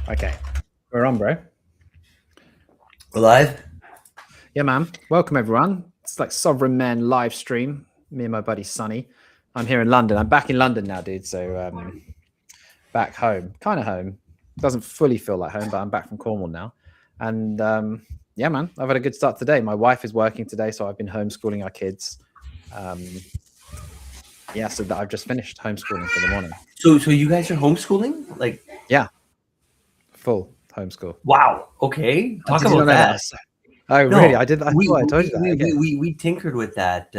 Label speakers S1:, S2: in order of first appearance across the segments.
S1: Okay, we're on, bro.
S2: Live?
S1: Yeah, man. Welcome, everyone. It's like Sovereign Men live stream. Me and my buddy Sonny. I'm here in London. I'm back in London now, dude. So back home, kind of home. Doesn't fully feel like home, but I'm back from Cornwall now. And yeah, man, I've had a good start today. My wife is working today, so I've been homeschooling our kids. Yeah, so that I've just finished homeschooling for the morning.
S2: So you guys are homeschooling? Like,
S1: Yeah, full homeschool.
S2: wow. Okay,
S1: Oh,
S2: talk
S1: did you not
S2: about
S1: know that?
S2: that.
S1: Oh, really?
S2: No,
S1: I did. I
S2: we
S1: thought I told you
S2: we
S1: that.
S2: we
S1: Okay.
S2: we, we, we tinkered with that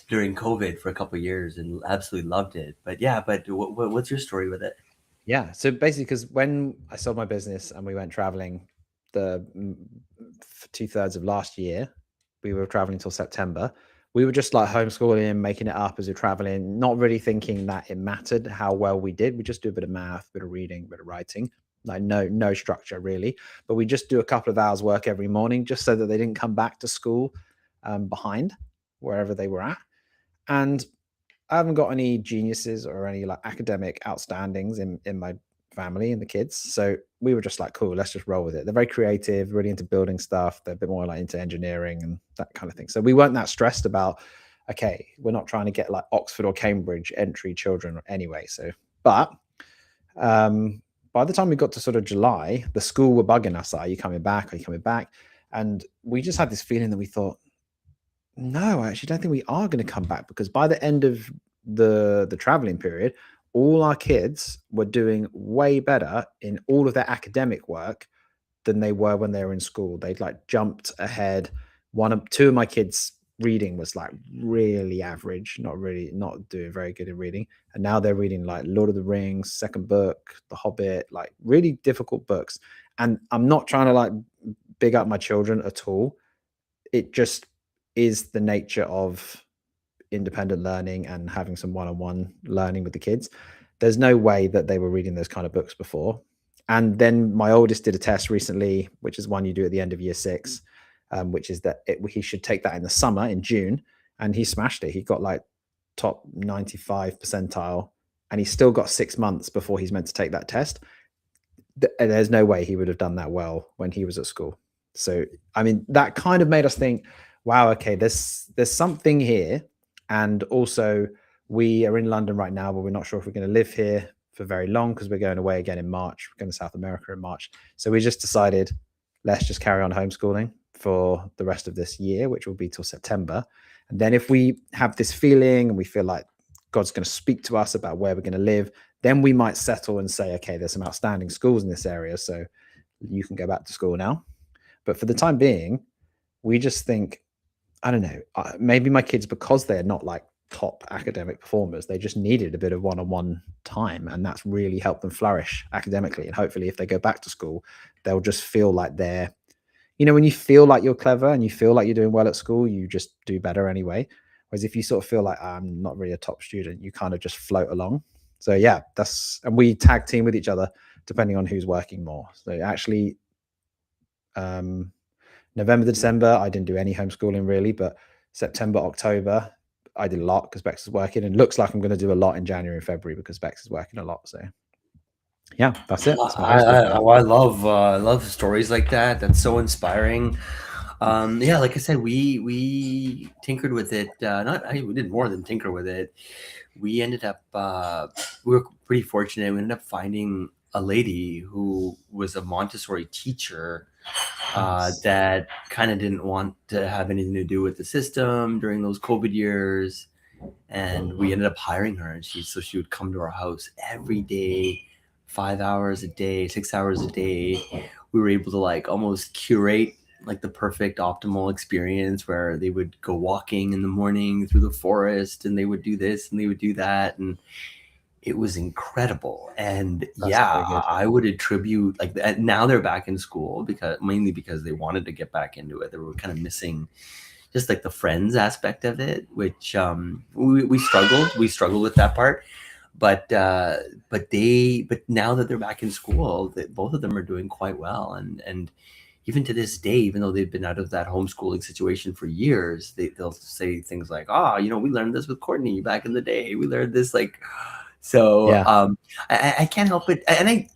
S2: during COVID for a couple of years and absolutely loved it. But yeah, what's your story with it?
S1: Yeah. So basically, because when I sold my business and we went traveling, the 2/3 of last year, we were traveling till September. We were just like homeschooling, making it up as we're traveling, not really thinking that it mattered how well we did. We just do a bit of math, bit of reading, bit of writing, like no structure really. But we just do a couple of hours work every morning, just so that they didn't come back to school behind wherever they were at. And I haven't got any geniuses or any like academic outstandings in my family and the kids. So we were just like, cool, let's just roll with it. They're very creative, really into building stuff. They're a bit more like into engineering and that kind of thing. So we weren't that stressed about, okay, we're not trying to get like Oxford or Cambridge entry children anyway. So, but by the time we got to sort of July, the school were bugging us, are you coming back? Are you coming back? And we just had this feeling that we thought, no, I actually don't think we are going to come back, because by the end of the traveling period, all our kids were doing way better in all of their academic work than they were when they were in school. They'd like jumped ahead. Two of my kids' reading was like really average, not doing very good in reading. And now they're reading like Lord of the Rings, second book, The Hobbit, like really difficult books. And I'm not trying to like big up my children at all. It just is the nature of independent learning and having some one-on-one learning with the kids. There's no way that they were reading those kind of books before. And then my oldest did a test recently, which is one you do at the end of year 6, which is that he should take that in the summer in June, and he smashed it. He got like top 95 percentile, and he's still got 6 months before he's meant to take that test. There's no way he would have done that well when he was at school. So I mean, that kind of made us think, wow, okay, there's something here. And also, we are in London right now, but we're not sure if we're going to live here for very long, because we're going away again in March. We're going to South America in March. So we just decided, let's just carry on homeschooling for the rest of this year, which will be till September. And then if we have this feeling and we feel like God's going to speak to us about where we're going to live, then we might settle and say, okay, there's some outstanding schools in this area, so you can go back to school now. But for the time being, we just think, I don't know, maybe my kids, because they're not like top academic performers, they just needed a bit of one-on-one time, and that's really helped them flourish academically. And hopefully if they go back to school, they'll just feel like they're, when you feel like you're clever and you feel like you're doing well at school, you just do better anyway. Whereas if you sort of feel like, I'm not really a top student, you kind of just float along. So yeah, and we tag team with each other depending on who's working more. So actually, November to December, I didn't do any homeschooling really, but September, October, I did a lot because Bex is working, and looks like I'm going to do a lot in January and February because Bex is working a lot. So yeah, that's it. That's my homeschool story.
S2: I love stories like that. That's so inspiring. Yeah, like I said, we tinkered with it. We did more than tinker with it. We ended up we were pretty fortunate. We ended up finding a lady who was a Montessori teacher that kind of didn't want to have anything to do with the system during those COVID years. And we ended up hiring her, and she would come to our house every day, 5 hours a day, 6 hours a day. We were able to like almost curate like the perfect optimal experience where they would go walking in the morning through the forest, and they would do this and they would do that, and it was incredible. And
S1: That's
S2: yeah,
S1: very good.
S2: I would attribute like that. Now they're back in school mainly because they wanted to get back into it. They were kind of missing just like the friends aspect of it, which we struggled with that part. But now that they're back in school, both of them are doing quite well. And even to this day, even though they've been out of that homeschooling situation for years, they'll say things like, we learned this with Courtney back in the day. We learned this like So
S1: Yeah,
S2: I can't help it, and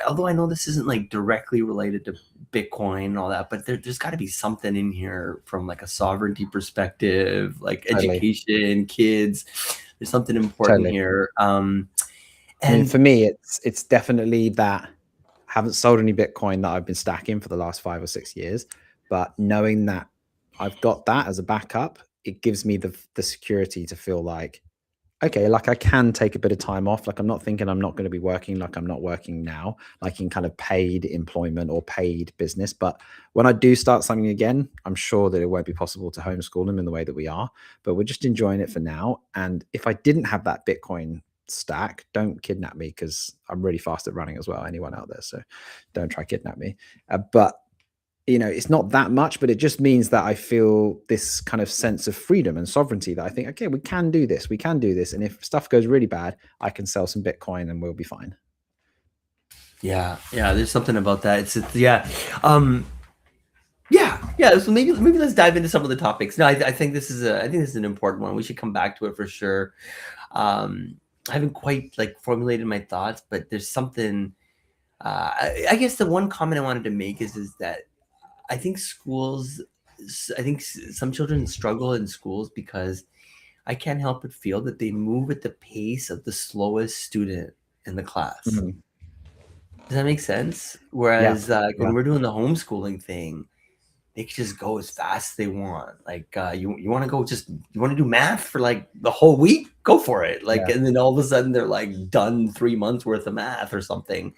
S2: although I know this isn't like directly related to Bitcoin and all that, but there's got to be something in here from like a sovereignty perspective, like
S1: totally,
S2: education, kids. There's something important
S1: totally.
S2: here.
S1: I mean,
S2: And
S1: for me, it's definitely that I haven't sold any Bitcoin that I've been stacking for the last 5 or 6 years, but knowing that I've got that as a backup, it gives me the security to feel like, okay, like I can take a bit of time off. Like I'm not thinking I'm not going to be working like I'm not working now, like in kind of paid employment or paid business. But when I do start something again, I'm sure that it won't be possible to homeschool them in the way that we are. But we're just enjoying it for now. And if I didn't have that Bitcoin stack, don't kidnap me because I'm really fast at running as well. Anyone out there, so don't try kidnap me. But it's not that much, but it just means that I feel this kind of sense of freedom and sovereignty that I think, okay, we can do this, we can do this. And if stuff goes really bad, I can sell some Bitcoin and we'll be fine.
S2: yeah, there's something about that. It's yeah. Yeah. So maybe let's dive into some of the topics. No, I think this is an important one. We should come back to it for sure. I haven't quite like formulated my thoughts, but there's something. I guess the one comment I wanted to make is that I think schools. I think some children struggle in schools because I can't help but feel that they move at the pace of the slowest student in the class.
S1: Mhm.
S2: Does that make sense?
S1: Yeah.
S2: Whereas
S1: Yeah.
S2: when we're doing the homeschooling thing, they can just go as fast as they want. Like you want to go you want to do math for like the whole week, go for it. Like,
S1: Yeah.
S2: and then all of a sudden they're like done 3 months worth of math or something.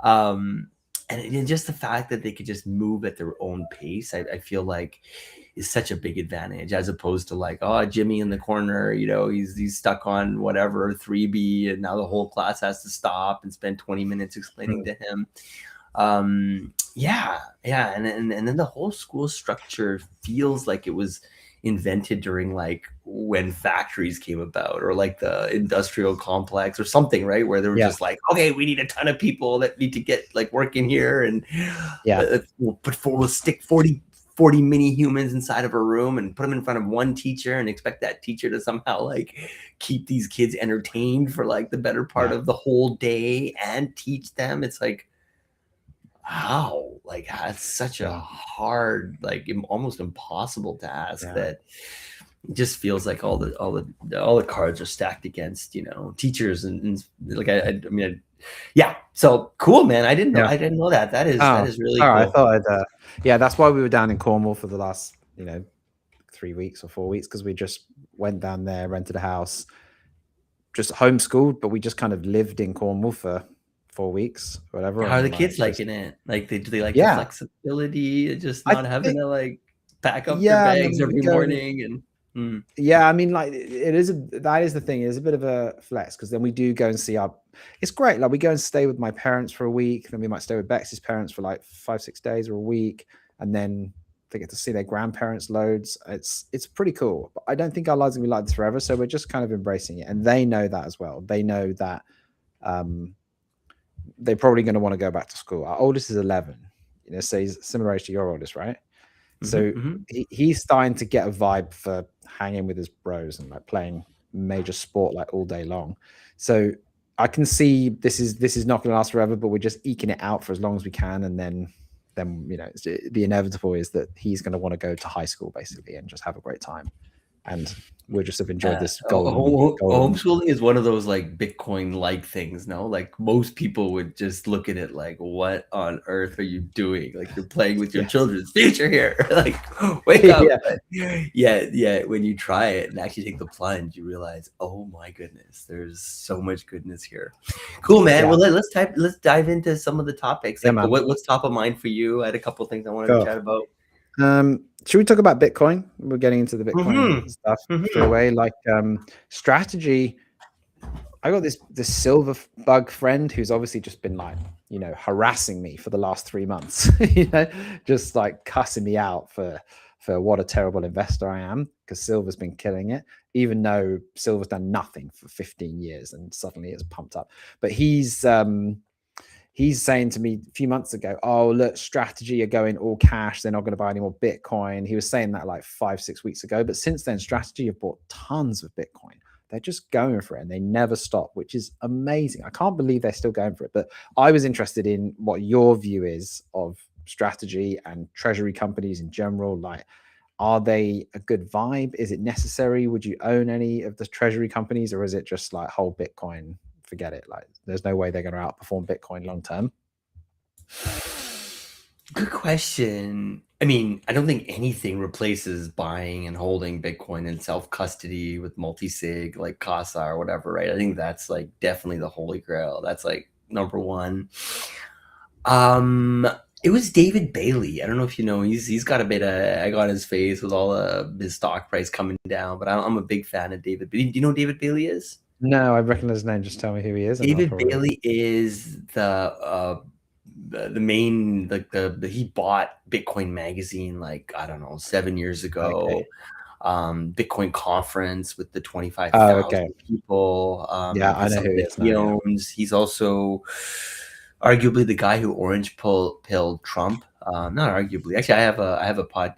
S2: Um, and just the fact that they could just move at their own pace, I feel like is such a big advantage as opposed to like, oh, Jimmy in the corner, he's stuck on whatever 3B and now the whole class has to stop and spend 20 minutes explaining
S1: Mhm.
S2: to him. And then the whole school structure feels like it was invented during like when factories came about or like the industrial complex or something, right, where they were
S1: Yeah.
S2: just like, okay, we need a ton of people that need to get like work in here, and
S1: Yeah.
S2: we'll stick 40 mini humans inside of a room and put them in front of one teacher and expect that teacher to somehow like keep these kids entertained for like the better part
S1: Yeah.
S2: of the whole day and teach them. It's like, how? Like, that's such a
S1: Yeah.
S2: hard, like almost impossible task
S1: Yeah.
S2: that it just feels like all the cards are stacked against teachers and like I mean yeah. So cool, man.
S1: Yeah.
S2: I didn't know that. That
S1: Oh,
S2: is really
S1: sorry. I
S2: cool.
S1: thought yeah, that's why we were down in Cornwall for the last, 3 weeks or 4 weeks, because we just went down there, rented a house, just homeschooled, but we just kind of lived in Cornwall for 4 weeks, whatever,
S2: How are the
S1: and
S2: kids
S1: like just
S2: liking it? Like, do they like the
S1: yeah.
S2: flexibility and just
S1: I
S2: not having
S1: think
S2: to like pack up their
S1: yeah, I
S2: bags
S1: mean we
S2: every
S1: go
S2: morning and
S1: yeah, I mean like it is that is the thing. It is a bit of a flex because then we do go and see our it's great. Like we go and stay with my parents for a week, then we might stay with Bex's parents for like 5, 6 days or a week, and then they get to see their grandparents loads. It's pretty cool. But I don't think our lives are gonna be like this forever. So we're just kind of embracing it. And they know that as well. They know that um they're probably going to want to go back to school. Our oldest is 11, so he's similar age to your oldest, right? So
S2: mm-hmm.
S1: he's starting to get a vibe for hanging with his bros and like playing major sport like all day long. So I can see this is not going to last forever, but we're just eking it out for as long as we can, and then the inevitable is that he's going to want to go to high school basically and just have a great time, and we'll just have enjoyed this golden.
S2: Homeschooling is one of those like Bitcoin like things, no? Like most people would just look at it like, what on earth are you doing? Like you're playing with your
S1: Yeah.
S2: children's future here. Like, wake up.
S1: Yeah.
S2: But yeah. When you try it and actually take the plunge, you realize, oh my goodness, there's so much goodness here. Cool, man.
S1: Yeah.
S2: Well, let's dive into some of the topics.
S1: Yeah,
S2: Like,
S1: man.
S2: what's top of mind for you? I had a couple of things I wanted to
S1: Cool.
S2: chat about.
S1: Should we talk about Bitcoin? We're getting into the Bitcoin
S2: Mm-hmm.
S1: stuff straight
S2: Mm-hmm.
S1: away. Like strategy, I got this silver bug friend who's obviously just been like, harassing me for the last 3 months, just like cussing me out for what a terrible investor I am, because silver's been killing it, even though silver's done nothing for 15 years and suddenly it's pumped up. But he's saying to me a few months ago, oh, look, strategy are going all cash. They're not going to buy any more Bitcoin. He was saying that like 5, 6 weeks ago. But since then, strategy have bought tons of Bitcoin. they're just going for it and they never stop, which is amazing. I can't believe they're still going for it. But I was interested in what your view is of strategy and treasury companies in general. Like, are they a good vibe? Is it necessary? Would you own any of the treasury companies, or is it just like whole Bitcoin? Forget it. Like, there's no way they're going to outperform Bitcoin long term.
S2: Good question. I mean, I don't think anything replaces buying and holding Bitcoin in self-custody with multi-sig like Casa or whatever, right? I think that's like definitely the holy grail. That's like number one. It was David Bailey. I don't know if you know, he's got a bit of egg on his face with all his stock price coming down, but I'm a big fan of David. Do you know who David Bailey is?
S1: No, I recognize his name. Just tell me who he is, and I'll
S2: David
S1: probably.
S2: Bailey is the main he bought Bitcoin magazine like I don't know 7 years
S1: Okay.
S2: ago. Bitcoin conference with the
S1: Oh, okay.
S2: 25,000 people.
S1: Yeah, I
S2: The
S1: know who
S2: something
S1: he
S2: that
S1: is now.
S2: he
S1: Yeah.
S2: owns. He's also arguably the guy who pilled Trump. Not arguably. Actually,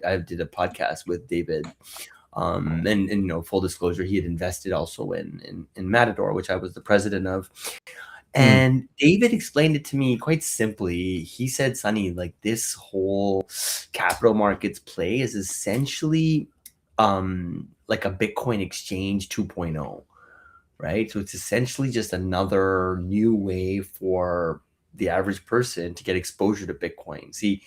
S2: I did a podcast with David. And you know, full disclosure, he had invested also in Matador, which I was the president of.
S1: Mm,
S2: And David explained it to me quite simply. He said, Sonny, like this whole capital markets play is essentially like a Bitcoin exchange 2.0, right? So it's essentially just another new way for the average person to get exposure to Bitcoin. See,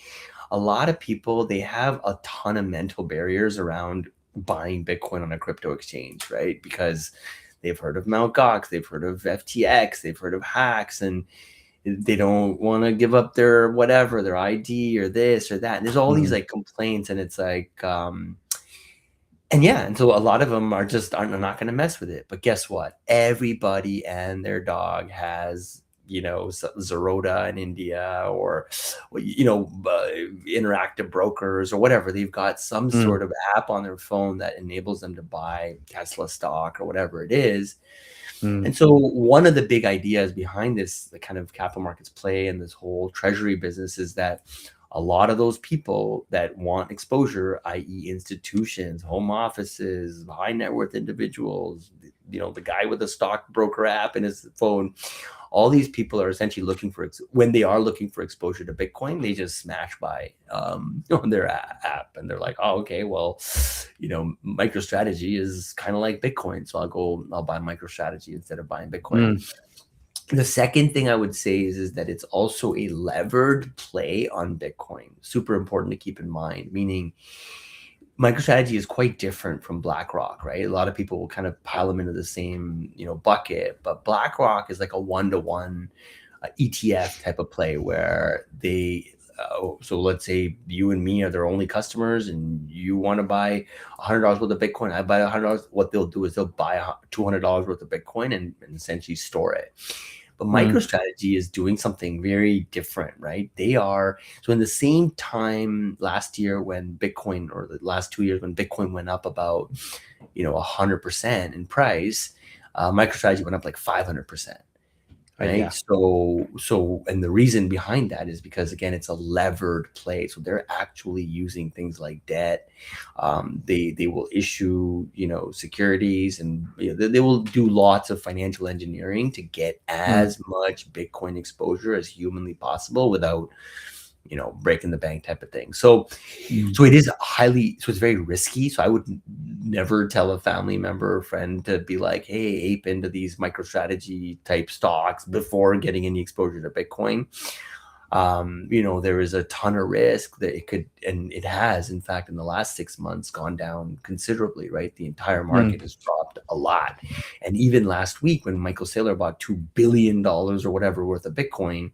S2: a lot of people, they have a ton of mental barriers around buying Bitcoin on a crypto exchange, right? Because they've heard of Mt. Gox, they've heard of FTX, they've heard of hacks, and they don't want to give up their whatever, their ID or this or that. And there's all these
S1: mm,
S2: like complaints, and it's like, and yeah, and so a lot of them are not going to mess with it. But guess what? Everybody and their dog has, you know, Zerodha in India, or you know, interactive brokers or whatever. They've got some
S1: mm,
S2: sort of app on their phone that enables them to buy Tesla stock or whatever it is.
S1: mm,
S2: And so one of the big ideas behind this, the kind of capital markets play and this whole treasury business, is that a lot of those people that want exposure, i.e., institutions, home offices, high net worth individuals, you know, the guy with a stockbroker app in his phone, all these people are essentially looking for, when they are looking for exposure to Bitcoin, they just smash buy on their app, and they're like, oh, okay, well, you know, MicroStrategy is kind of like Bitcoin, so I'll buy MicroStrategy instead of buying Bitcoin.
S1: mm.
S2: The second thing I would say is that it's also a levered play on Bitcoin. Super important to keep in mind, meaning MicroStrategy is quite different from BlackRock, right? A lot of people will kind of pile them into the same, you know, bucket, but BlackRock is like a one-to-one ETF type of play where they, so let's say you and me are their only customers, and you want to buy $100 worth of Bitcoin. I buy $100. What they'll do is they'll buy $200 worth of Bitcoin and essentially store it. But
S1: Mm,
S2: MicroStrategy is doing something very different, right? They are, so in the same time last year when Bitcoin, or the last 2 years when Bitcoin went up about, you know, 100% in price, MicroStrategy went up like 500%. Right.
S1: yeah.
S2: So, and the reason behind that is because, again, it's a levered play. So they're actually using things like debt. They will issue, you know, securities, and you know, they will do lots of financial engineering to get
S1: Mm,
S2: as much Bitcoin exposure as humanly possible without, you know, breaking the bank type of thing.
S1: mm,
S2: So it is so it's very risky. So I would never tell a family member or friend to be like, hey, ape into these MicroStrategy type stocks before getting any exposure to Bitcoin. You know, there is a ton of risk that it could, and it has, in fact, in the last 6 months gone down considerably, right? The entire market
S1: mm.
S2: has dropped a lot. And even last week when Michael Saylor bought $2 billion or whatever worth of Bitcoin,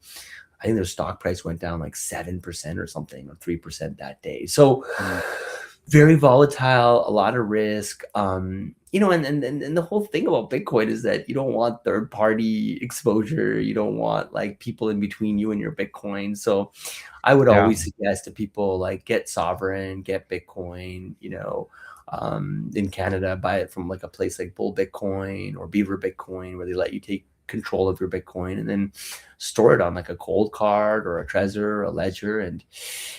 S2: I think their stock price went down like 7% or something, or 3% that day. So
S1: Mm.
S2: very volatile, a lot of risk. You know, and the whole thing about Bitcoin is that you don't want third party exposure. You don't want like people in between you and your Bitcoin. So I would
S1: Yeah.
S2: always suggest to people like get sovereign, get Bitcoin, you know, in Canada, buy it from like a place like Bull Bitcoin or Beaver Bitcoin, where they let you take control of your Bitcoin and then store it on like a cold card or a Trezor or a Ledger. And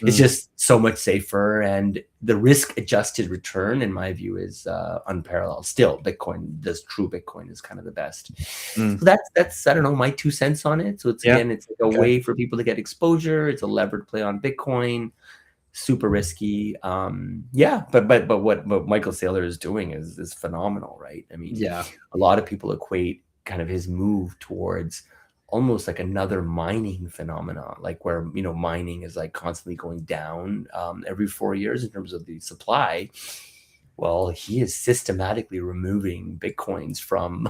S2: it's
S1: Mm,
S2: just so much safer. And the risk adjusted return, in my view, is unparalleled. Still, true Bitcoin is kind of the best.
S1: mm.
S2: So that's I don't know, my 2 cents on it. So
S1: Yeah.
S2: it's like a
S1: Okay.
S2: way for people to get exposure. It's a levered play on Bitcoin, super risky. Yeah, but what Michael Saylor is doing is phenomenal, right? I mean,
S1: Yeah.
S2: a lot of people equate kind of his move towards almost like another mining phenomenon, like where mining is like constantly going down every 4 years in terms of the supply. Well, he is systematically removing Bitcoins from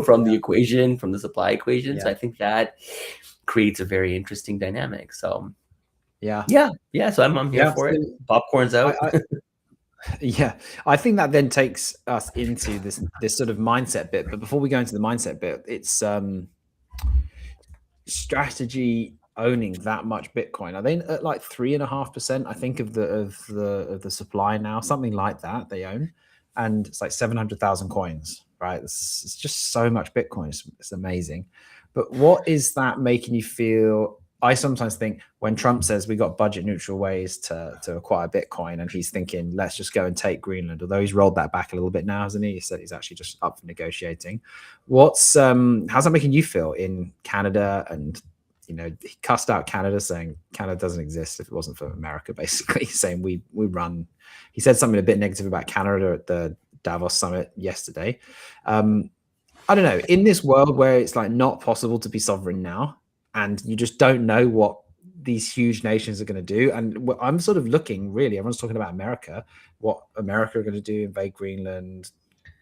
S2: from the equation, from the supply equation. So
S1: Yeah.
S2: I think that creates a very interesting dynamic. So
S1: Yeah.
S2: yeah. So I'm here
S1: Yeah.
S2: for
S1: So
S2: it. Popcorn's out.
S1: I yeah, I think that then takes us into this sort of mindset bit. But before we go into the mindset bit, it's strategy owning that much Bitcoin. Are they at like 3.5%? I think of the supply now, something like that they own, and it's like 700,000 coins. Right, it's just so much Bitcoin. It's amazing. But what is that making you feel? I sometimes think when Trump says we got budget neutral ways to acquire Bitcoin, and he's thinking let's just go and take Greenland. Although he's rolled that back a little bit now, hasn't he? He said he's actually just up for negotiating. What's how's that making you feel in Canada? And he cussed out Canada, saying Canada doesn't exist if it wasn't for America. Basically, saying we run. He said something a bit negative about Canada at the Davos summit yesterday. I don't know. In this world where it's like not possible to be sovereign now, and you just don't know what these huge nations are going to do, and I'm sort of looking really. Everyone's talking about America, what America are going to do, invade Greenland,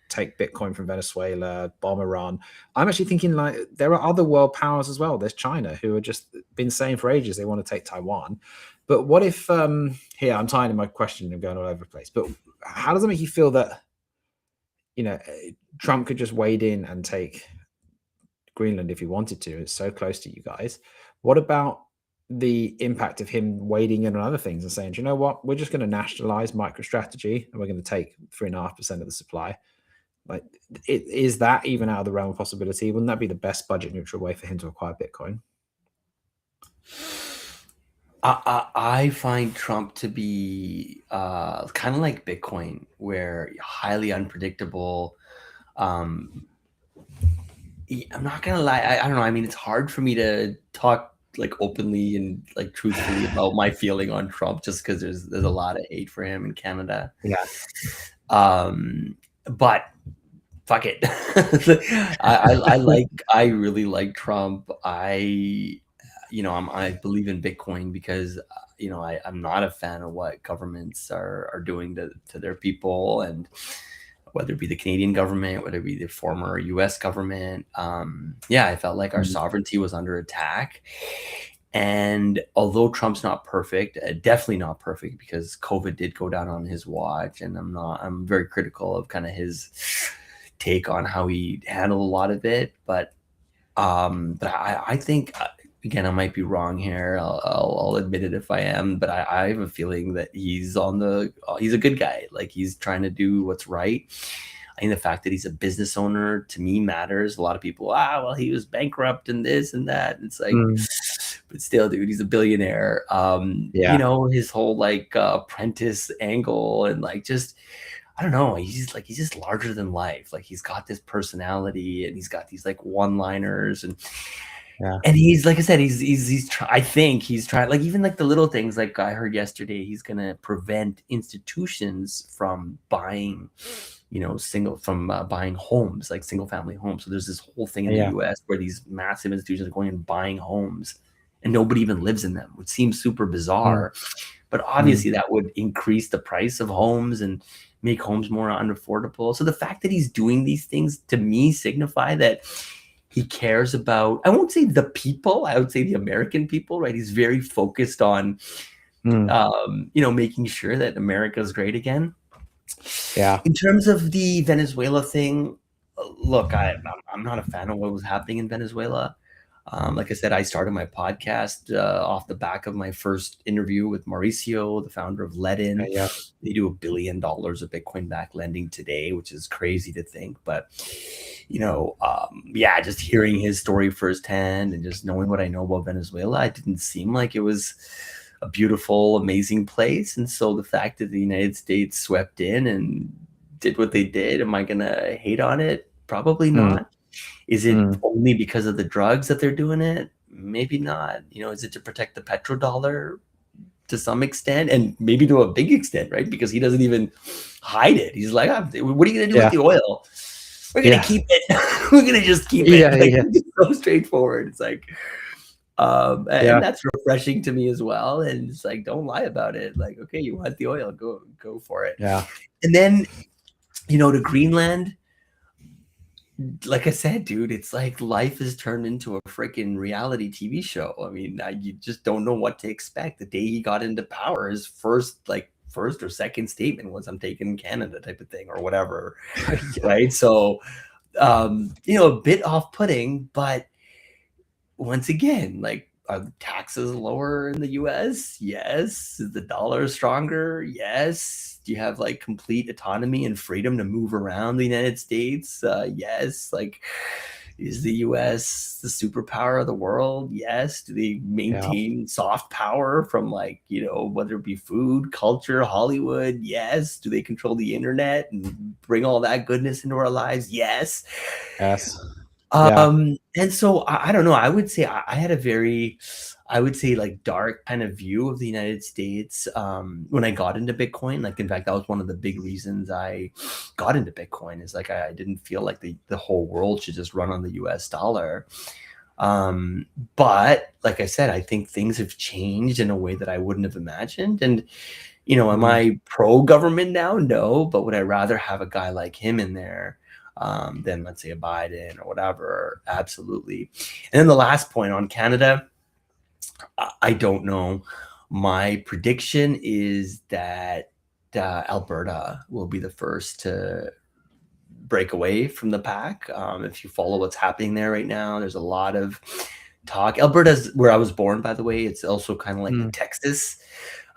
S1: take Bitcoin from Venezuela, bomb Iran. I'm actually thinking like there are other world powers as well. There's China who have just been saying for ages they want to take Taiwan. But what if here I'm tying in my question and going all over the place. But how does it make you feel that Trump could just wade in and take Greenland if he wanted to? It's so close to you guys. What about the impact of him wading in on other things and saying, do you know what, we're just going to nationalize MicroStrategy and we're going to take 3.5% of the supply? Like, is that even out of the realm of possibility? Wouldn't that be the best budget neutral way for him to acquire Bitcoin?
S2: I find Trump to be kind of like Bitcoin, where highly unpredictable. I'm not gonna lie. I don't know. I mean, it's hard for me to talk like openly and like truthfully about my feeling on Trump, just because there's a lot of hate for him in Canada.
S1: Yeah.
S2: But fuck it. I really like Trump. I believe in Bitcoin because I'm not a fan of what governments are doing to their people, and whether it be the Canadian government, whether it be the former US government. I felt like our sovereignty was under attack. And although Trump's not perfect, definitely not perfect, because COVID did go down on his watch, and I'm very critical of kind of his take on how he handled a lot of it. But I think, again, I might be wrong here. I'll admit it if I am, but I have a feeling that he's a good guy. Like, he's trying to do what's right. I think the fact that he's a business owner to me matters. A lot of people, well, he was bankrupt and this and that. It's like, but still, dude, he's a billionaire.
S1: Yeah.
S2: His whole like apprentice angle, and like, just, I don't know, he's just larger than life. Like, he's got this personality, and he's got these like one-liners, and he's, like I said, I think he's trying, like, even like the little things, like I heard yesterday, he's gonna prevent institutions from buying buying homes, like single family homes. So there's this whole thing in the US where these massive institutions are going and buying homes and nobody even lives in them, which seems super bizarre. But obviously that would increase the price of homes and make homes more unaffordable. So the fact that he's doing these things, to me, signify that he cares about, I won't say the people, I would say the American people, right? He's very focused on, making sure that America is great again.
S1: Yeah.
S2: In terms of the Venezuela thing, look, I'm not a fan of what was happening in Venezuela. Like I said, I started my podcast off the back of my first interview with Mauricio, the founder of Ledin.
S1: Yeah.
S2: They do $1 billion of Bitcoin-backed lending today, which is crazy to think. But yeah, just hearing his story firsthand and just knowing what I know about Venezuela, it didn't seem like it was a beautiful, amazing place. And so the fact that the United States swept in and did what they did, am I gonna hate on it? Probably
S1: Mm,
S2: not. Is it only because of the drugs that they're doing it? Maybe not. Is it to protect the petrodollar to some extent, and maybe to a big extent, right? Because he doesn't even hide it. He's like, what are you going to do with the oil? We're going to keep it. We're going to just keep it. Like, it's so straightforward. It's like, and that's refreshing to me as well. And it's like, don't lie about it. Like, okay, you want the oil, go for it.
S1: Yeah.
S2: And then, to Greenland, like I said, dude, it's like life has turned into a freaking reality TV show. I mean, you just don't know what to expect. The day he got into power, his first or second statement was, "I'm taking Canada," type of thing, or whatever, right? So, a bit off-putting, but once again, like, are the taxes lower in the US? Yes. Is the dollar stronger? Yes. Do you have like complete autonomy and freedom to move around the United States? Yes. Like, is the US the superpower of the world? Yes. Do they maintain soft power from, like, whether it be food, culture, Hollywood? Yes. Do they control the internet and bring all that goodness into our lives? Yes.
S1: Yes.
S2: And so I don't know. I would say I had a very, I would say, like, dark kind of view of the United States when I got into Bitcoin. Like, in fact, that was one of the big reasons I got into Bitcoin, is like I didn't feel like the whole world should just run on the US dollar. But like I said, I think things have changed in a way that I wouldn't have imagined. And, am I pro-government now? No. But would I rather have a guy like him in there than, let's say, a Biden or whatever? Absolutely. And then the last point on Canada, I don't know. My prediction is that Alberta will be the first to break away from the pack. If you follow what's happening there right now, there's a lot of talk. Alberta's where I was born, by the way. It's also kind of like the Texas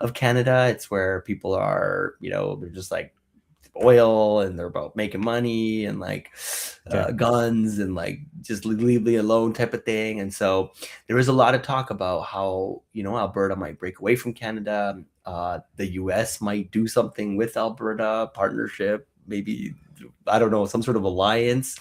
S2: of Canada. It's where people are, they're just like oil, and they're about making money, and like guns, and like just leave me alone type of thing. And so there is a lot of talk about how, Alberta might break away from Canada. The US might do something with Alberta, partnership, maybe, I don't know, some sort of alliance,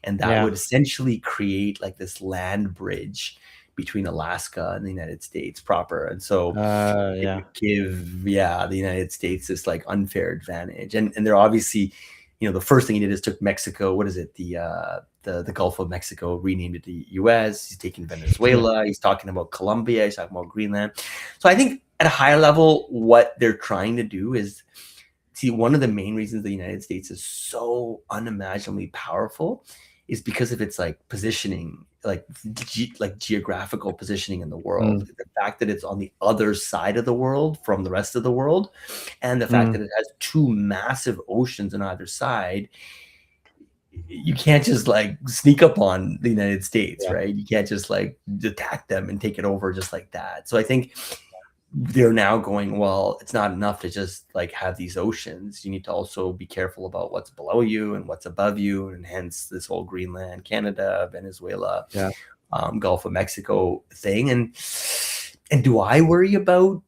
S2: and that would essentially create like this land bridge between Alaska and the United States proper. And so it would give, the United States this like unfair advantage. And they're obviously, the first thing he did is took Mexico, what is it? The Gulf of Mexico, renamed it the US. He's taking Venezuela. He's talking about Colombia. He's talking about Greenland. So I think at a higher level, what they're trying to do is, see, one of the main reasons the United States is so unimaginably powerful is because of its like positioning, like geographical positioning in the world. The fact that it's on the other side of the world from the rest of the world, and the fact that it has two massive oceans on either side. You can't just like sneak up on the United States, right? You can't just like attack them and take it over just like that. So I think they're now going, well, it's not enough to just like have these oceans. You need to also be careful about what's below you and what's above you. And hence this whole Greenland, Canada, Venezuela, Gulf of Mexico thing. And do I worry about,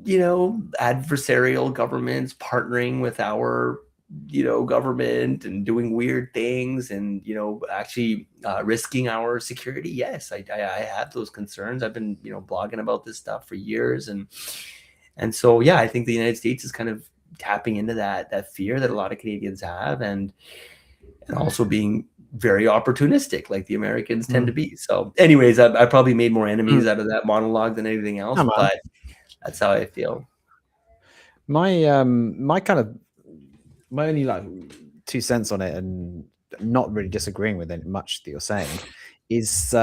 S2: adversarial governments partnering with our, government and doing weird things and, actually risking our security? Yes, I have those concerns. I've been, blogging about this stuff for years. And so, I think the United States is kind of tapping into that fear that a lot of Canadians have, and also being very opportunistic like the Americans tend to be. So anyways, I probably made more enemies out of that monologue than anything else, but that's how I feel.
S1: My only like 2 cents on it, and not really disagreeing with it much that you're saying, is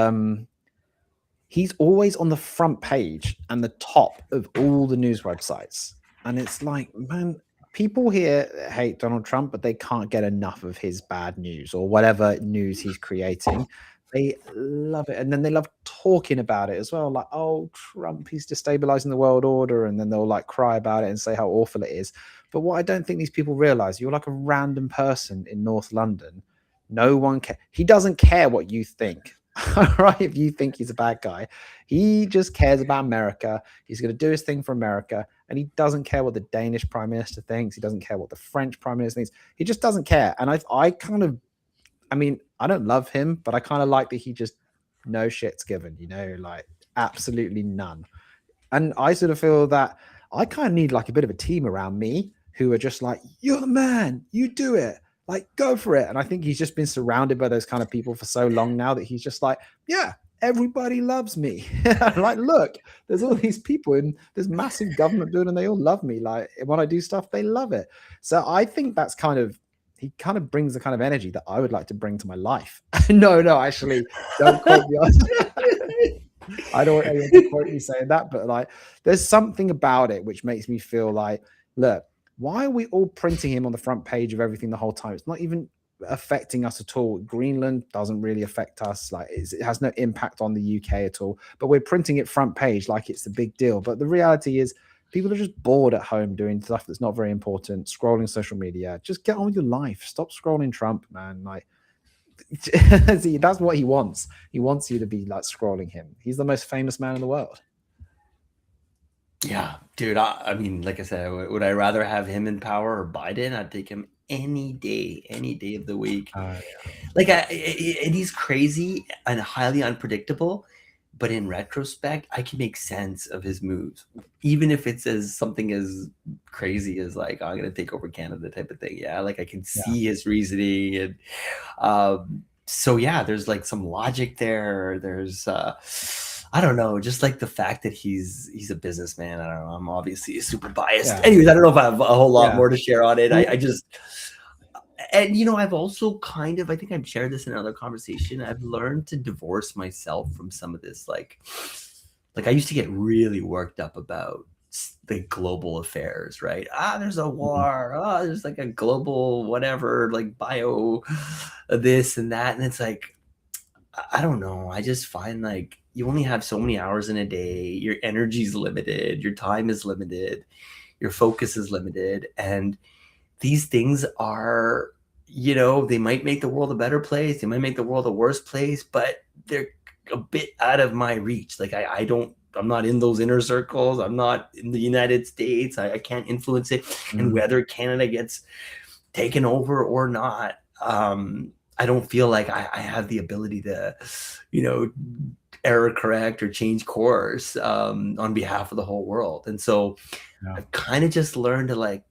S1: he's always on the front page and the top of all the news websites. And it's like, man, people here hate Donald Trump, but they can't get enough of his bad news or whatever news he's creating. They love it, and then they love talking about it as well. Like, oh, Trump, he's destabilizing the world order, and then they'll like cry about it and say how awful it is. But what I don't think these people realize, you're like a random person in North London. No one cares. He doesn't care what you think. Right? If you think he's a bad guy, he just cares about America. He's going to do his thing for America, and he doesn't care what the Danish prime minister thinks. He doesn't care what the French prime minister thinks. He just doesn't care. And I kind of, I mean, I don't love him, but I kind of like that he just no shit's given, like absolutely none. And I sort of feel that I kind of need like a bit of a team around me who are just like, you're the man, you do it, like go for it. And I think he's just been surrounded by those kind of people for so long now that he's just like, yeah, everybody loves me. Like, look, there's all these people in this massive government building, they all love me. Like when I do stuff, they love it. So I think that's he kind of brings the kind of energy that I would like to bring to my life. No, actually, don't quote me on I don't want anyone to quote me saying that, but like there's something about it which makes me feel like, look, why are we all printing him on the front page of everything the whole time? It's not even affecting us at all. Greenland doesn't really affect us. Like it has no impact on the UK at all, but we're printing it front page like it's a big deal. But the reality is people are just bored at home doing stuff that's not very important, scrolling social media. Just get on with your life. Stop scrolling Trump, man. Like, see, that's what he wants. He wants you to be like scrolling him. He's the most famous man in the world.
S2: Yeah, dude. I mean, like I said, would I rather have him in power or Biden? I'd take him any day of the week.
S1: Yeah.
S2: Like, and he's crazy and highly unpredictable. But in retrospect, I can make sense of his moves, even if it's something as crazy as like, I'm going to take over Canada type of thing. Yeah, like I can see his reasoning. And so, yeah, there's like some logic there. There's, I don't know, just like the fact that he's a businessman. I don't know. I'm obviously super biased. Yeah. Anyways, I don't know if I have a whole lot more to share on it. I just... And, I've also kind of, I think I've shared this in another conversation. I've learned to divorce myself from some of this. Like I used to get really worked up about the global affairs, right? There's a war. There's like a global whatever, like bio this and that. And it's like, I don't know. I just find like you only have so many hours in a day. Your energy's limited. Your time is limited. Your focus is limited. And these things are, they might make the world a better place. They might make the world a worse place, but they're a bit out of my reach. Like I'm not in those inner circles. I'm not in the United States. I can't influence it. And whether Canada gets taken over or not, I don't feel like I have the ability to, error correct or change course on behalf of the whole world. And so I've kind of just learned to like,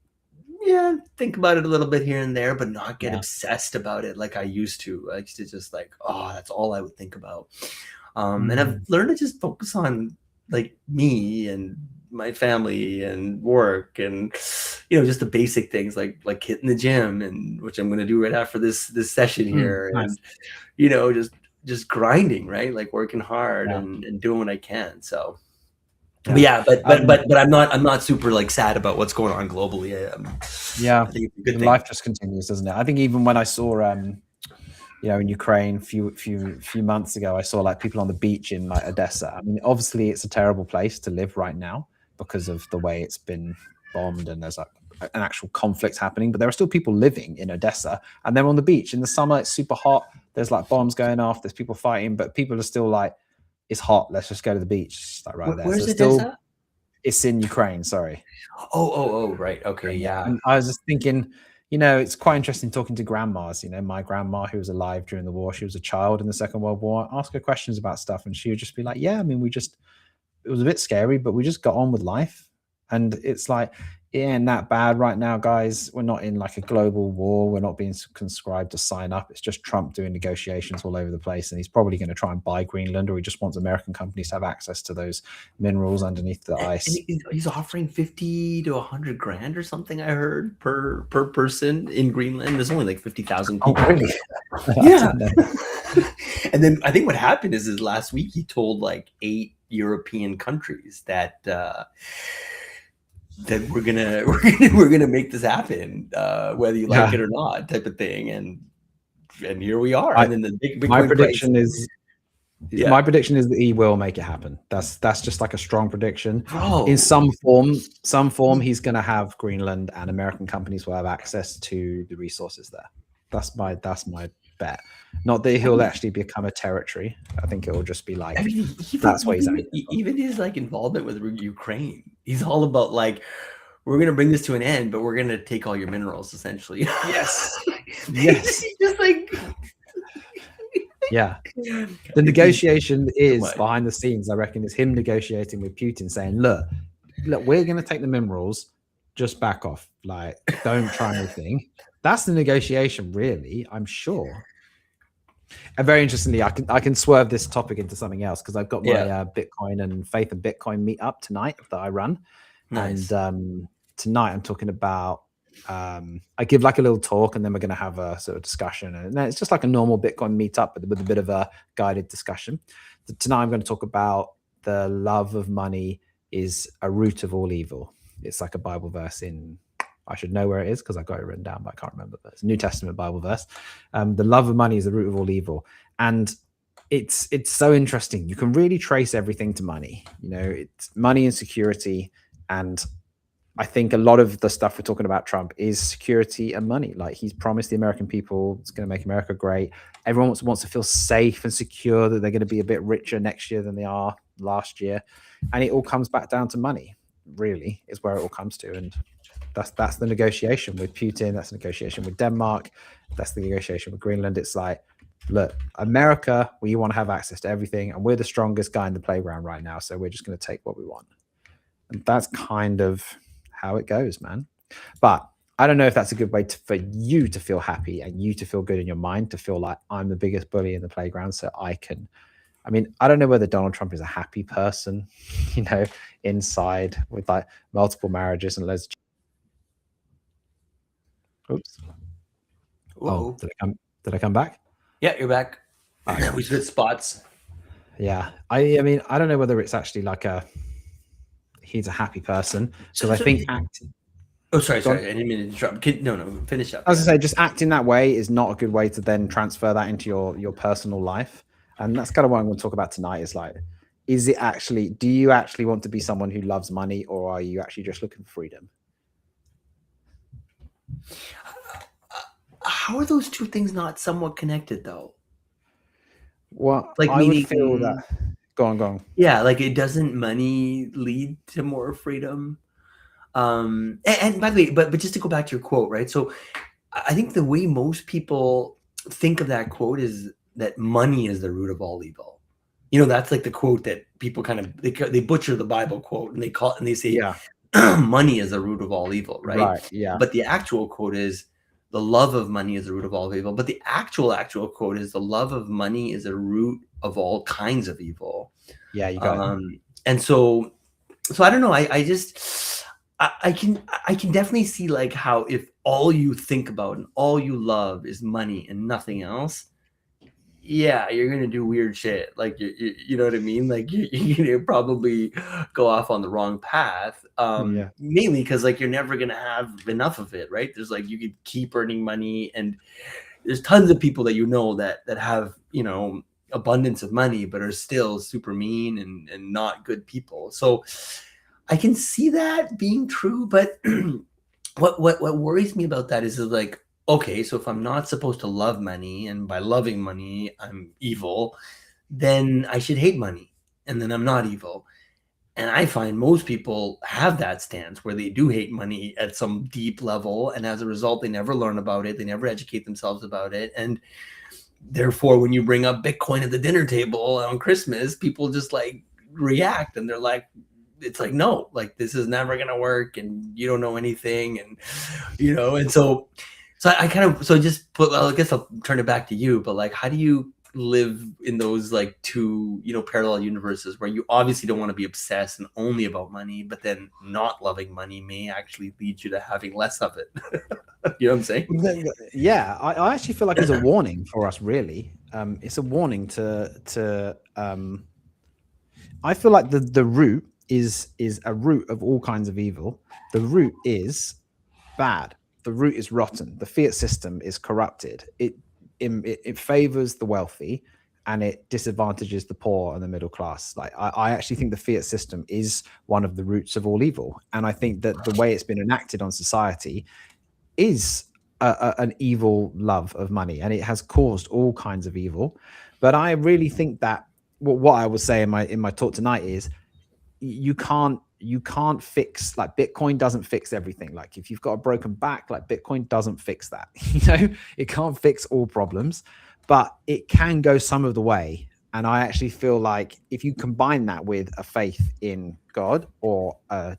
S2: think about it a little bit here and there, but not get obsessed about it like I used to. I used to just like, that's all I would think about. And I've learned to just focus on like me and my family and work and, just the basic things like hitting the gym, and which I'm going to do right after this session here. Nice. And, just grinding, right? Like working hard and doing what I can. So. But I'm not super like sad about what's going on globally.
S1: I think it's a good thing. Life just continues, doesn't it? I think even when I saw, in Ukraine a few months ago, I saw like people on the beach in like Odessa. I mean, obviously it's a terrible place to live right now because of the way it's been bombed and there's like an actual conflict happening. But there are still people living in Odessa, and they're on the beach in the summer. It's super hot. There's like bombs going off. There's people fighting, but people are still like, it's hot. Let's just go to the beach. Like right there.
S2: Where's so Odessa?
S1: It's in Ukraine. Sorry.
S2: Oh, right. Okay, yeah.
S1: And I was just thinking, it's quite interesting talking to grandmas. My grandma, who was alive during the war, she was a child in the Second World War. Ask her questions about stuff, and she would just be like, "Yeah, I mean, it was a bit scary, but we just got on with life." And it's like, it ain't that bad right now, guys. We're not in like a global war. We're not being conscribed to sign up. It's just Trump doing negotiations all over the place. And he's probably going to try and buy Greenland, or he just wants American companies to have access to those minerals underneath the ice.
S2: And he's offering 50 to 100 grand or something, I heard, per person in Greenland. There's only like 50,000 people.
S1: Oh, really?
S2: Yeah. And then I think what happened is last week he told like 8 European countries that we're gonna make this happen, whether you like it or not, type of thing. And and here we are.
S1: I,
S2: And then the
S1: my
S2: Bitcoin price.
S1: prediction is
S2: Yeah,
S1: my prediction is that he will make it happen. That's just like a strong prediction. In
S2: bro.
S1: some form, he's going to have Greenland, and American companies will have access to the resources there. That's my bet. Not that
S2: I
S1: he'll
S2: mean,
S1: actually become a territory. I think it will just be
S2: I
S1: like
S2: mean,
S1: that's what he's aiming for.
S2: even his like involvement with Ukraine, he's all about like, we're gonna bring this to an end, but we're gonna take all your minerals, essentially.
S1: Yes,
S2: He's
S1: yes,
S2: just like,
S1: yeah. The
S2: it's just
S1: negotiation
S2: too
S1: is
S2: much.
S1: behind the scenes. I reckon is him negotiating with Putin, saying, "Look, we're going to take the minerals. Just back off. Like, don't try anything." That's the negotiation, really. I'm sure. And very interestingly, I can swerve this topic into something else because I've got my
S2: Yeah,
S1: Bitcoin and Faith and Bitcoin meetup tonight that I run, and
S2: nice.
S1: tonight I'm talking about. I give like a little talk, and then we're going to have a sort of discussion, and it's just like a normal Bitcoin meetup with a bit of a guided discussion. Tonight I'm going to talk about the love of money is a root of all evil. It's like a Bible verse in. I should know where it is because I got it written down, but I can't remember. But it's a New Testament Bible verse. The love of money is the root of all evil, and it's so interesting. You can really trace everything to money. You know, it's money and security, and I think a lot of the stuff we're talking about Trump is security and money. Like he's promised the American people it's going to make America great. Everyone wants to feel safe and secure that they're going to be a bit richer next year than they are last year, and it all comes back down to money. Really, is where it all comes to, and that's the negotiation with Putin. That's the negotiation with Denmark. That's the negotiation with Greenland. It's like, look, America, we want to have access to everything, and we're the strongest guy in the playground right now. So we're just going to take what we want, and that's kind of how it goes, man. But I don't know if that's a good way for you to feel happy and you to feel good in your mind, to feel like I'm the biggest bully in the playground, so I can. I mean, I don't know whether Donald Trump is a happy person, you know, inside with like multiple marriages and loads of. Oops. Oh,
S2: Whoa.
S1: did I come? Did I come back?
S2: Yeah, you're back.
S1: Okay.
S2: We switched spots.
S1: Yeah. I mean, I don't know whether it's actually like he's a happy person because
S2: So,
S1: I
S2: so
S1: think acting.
S2: oh, sorry,
S1: Go on.
S2: sorry. I didn't mean to interrupt. No, finish up.
S1: I was
S2: Yeah.
S1: gonna say, just acting that way is not a good way to then transfer that into your personal life, and that's kind of what I'm going to talk about tonight. Is like, is it actually? Do you actually want to be someone who loves money, or are you actually just looking for freedom?
S2: How are those two things not somewhat connected, though?
S1: Well,
S2: Like,
S1: I would feel that.
S2: meaning,
S1: Go on, go on.
S2: yeah, like it doesn't money lead to more freedom? And by the way, but just to go back to your quote, right? So I think the way most people think of that quote is that money is the root of all evil. You know, that's like the quote that people kind of they butcher the Bible quote and they call it and they say
S1: Yeah.
S2: money is the root of all evil, right?
S1: Right. Yeah.
S2: But the actual quote is the love of money is the root of all evil. But the actual quote is the love of money is a root of all kinds of evil.
S1: Yeah. You got it.
S2: And so I don't know. I just I can definitely see like how if all you think about and all you love is money and nothing else, yeah, you're gonna do weird shit. Like you know what I mean? Like you're gonna probably go off on the wrong path.
S1: Yeah.
S2: Mainly because like you're never gonna have enough of it, right? There's like you could keep earning money, and there's tons of people that you know that have abundance of money, but are still super mean and not good people. So I can see that being true, but what worries me about that is like, okay, so if I'm not supposed to love money, and by loving money I'm evil, then I should hate money, and then I'm not evil. And I find most people have that stance where they do hate money at some deep level, and as a result, they never learn about it, they never educate themselves about it, and therefore, when you bring up Bitcoin at the dinner table on Christmas, people just like react, and they're like, it's like, no, like this is never gonna work, and you don't know anything, and and so I kind of just put. Well, I guess I'll turn it back to you. But like, how do you live in those like two parallel universes where you obviously don't want to be obsessed and only about money, but then not loving money may actually lead you to having less of it? You know what I'm saying?
S1: Yeah, I actually feel like it's a warning for us. Really, it's a warning to. I feel like the root is a root of all kinds of evil. The root is bad. The root is rotten. The fiat system is corrupted. it favors the wealthy and it disadvantages the poor and the middle class. Like I actually think the fiat system is one of the roots of all evil, and I think that the way it's been enacted on society is an evil love of money, and it has caused all kinds of evil. But I really think that what I will say in my talk tonight is you can't fix, like, Bitcoin doesn't fix everything. Like if you've got a broken back, like Bitcoin doesn't fix that. It can't fix all problems, but it can go some of the way. And I actually feel like if you combine that with a faith in God or a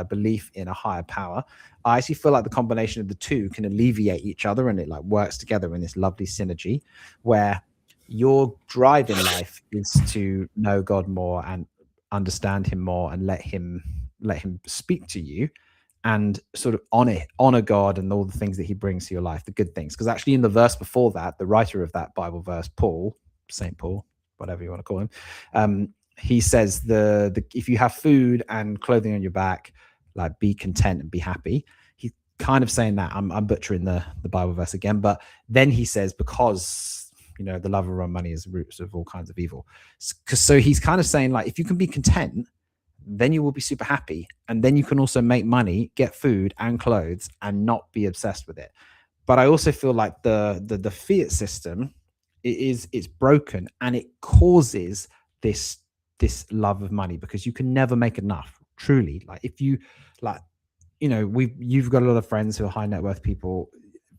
S1: belief in a higher power, I actually feel like the combination of the two can alleviate each other, and it like works together in this lovely synergy where your drive in life is to know God more and understand him more and let him speak to you, and sort of honor God and all the things that he brings to your life, the good things. Because actually in the verse before that, the writer of that Bible verse, Saint Paul, whatever you want to call him, he says the if you have food and clothing on your back, like, be content and be happy. He's kind of saying that, I'm butchering the Bible verse again, but then he says, because the love of money is the roots of all kinds of evil. So he's kind of saying, like, if you can be content, then you will be super happy, and then you can also make money, get food and clothes, and not be obsessed with it. But I also feel like the fiat system, it's broken, and it causes this love of money, because you can never make enough, truly. Like if you, like, you've got a lot of friends who are high net worth people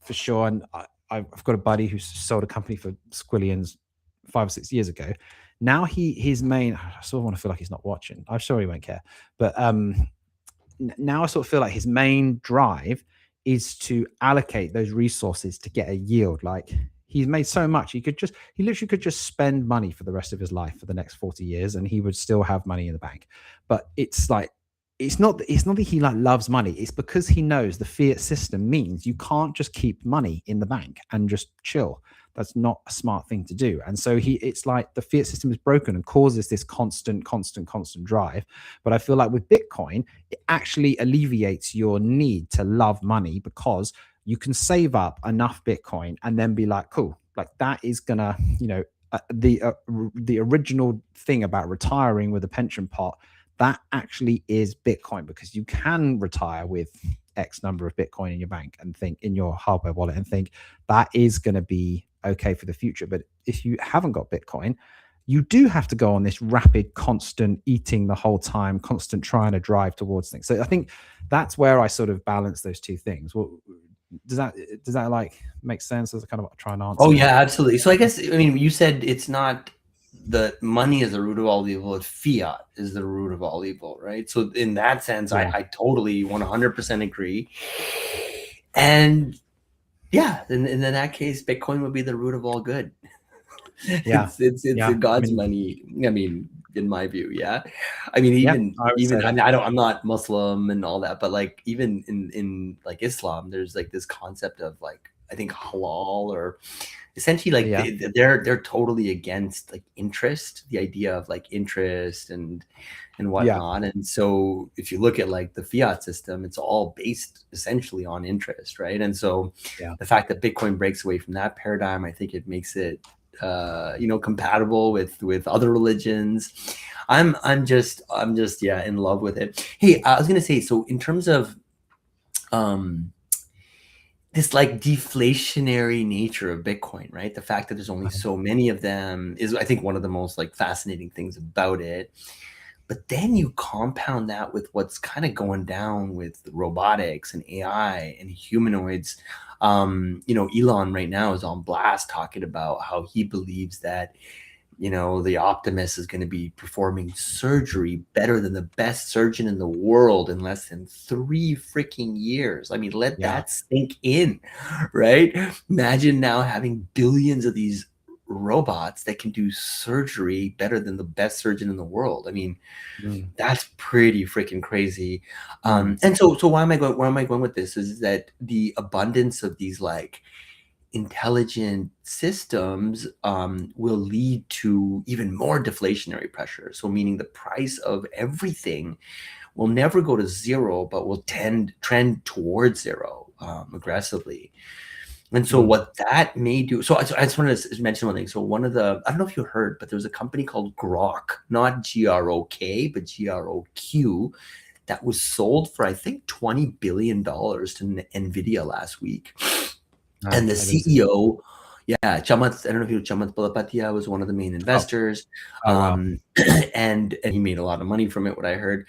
S1: for sure, and I've got a buddy who sold a company for squillions 5 or 6 years ago. Now his main, I sort of want to feel like he's not watching. I'm sure he won't care, but now I sort of feel like his main drive is to allocate those resources to get a yield. Like, he's made so much, he literally could just spend money for the rest of his life for the next 40 years, and he would still have money in the bank. But it's like, it's not that he like loves money. It's because he knows the fiat system means you can't just keep money in the bank and just chill. That's not a smart thing to do. And so it's like the fiat system is broken and causes this constant drive. But I feel like with Bitcoin, it actually alleviates your need to love money, because you can save up enough Bitcoin and then be like, cool, like that is gonna, the original thing about retiring with a pension pot, that actually is Bitcoin, because you can retire with X number of Bitcoin in your bank and think in your hardware wallet and think that is going to be okay for the future. But if you haven't got Bitcoin, you do have to go on this rapid, constant eating the whole time, constant trying to drive towards things. So I think that's where I sort of balance those two things. Well, does that like make sense? As I kind of try and answer.
S2: Oh yeah, absolutely. So I guess, I mean, you said it's not the money is the root of all evil, fiat is the root of all evil, right? So in that sense, yeah. I totally 100% agree. And yeah, in that case, Bitcoin would be the root of all good.
S1: Yeah,
S2: it's God's money. I mean, in my view, yeah. I mean, I'm not Muslim and all that, but like even in like Islam, there's like this concept of like, I think halal, or essentially like they're totally against like interest, the idea of like interest and whatnot. And so if you look at like the fiat system, it's all based essentially on interest, right? And so the fact that Bitcoin breaks away from that paradigm, I think it makes it compatible with other religions. I'm just in love with it. Hey, I was gonna say, so in terms of this like deflationary nature of Bitcoin, right? The fact that there's only so many of them is, I think, one of the most like fascinating things about it. But then you compound that with what's kind of going down with robotics and AI and humanoids. Elon right now is on blast talking about how he believes that, the Optimus is going to be performing surgery better than the best surgeon in the world in less than 3 freaking years. I mean, let that sink in, right? Imagine now having billions of these robots that can do surgery better than the best surgeon in the world. I mean, that's pretty freaking crazy. And so where am I going with this is that the abundance of these like intelligent systems will lead to even more deflationary pressure. So meaning the price of everything will never go to zero, but will trend towards zero aggressively. And so what that may do, so I just wanted to mention one thing. So one of the, I don't know if you heard, but there was a company called Grok, not Grok, but Groq, that was sold for I think $20 billion to NVIDIA last week.
S1: No,
S2: And the
S1: I didn't see that.
S2: CEO, yeah, Chamath, I don't know if you know Chamath Palihapitiya was one of the main
S1: Oh,
S2: investors.
S1: oh wow.
S2: And he made a lot of money from it, what I heard.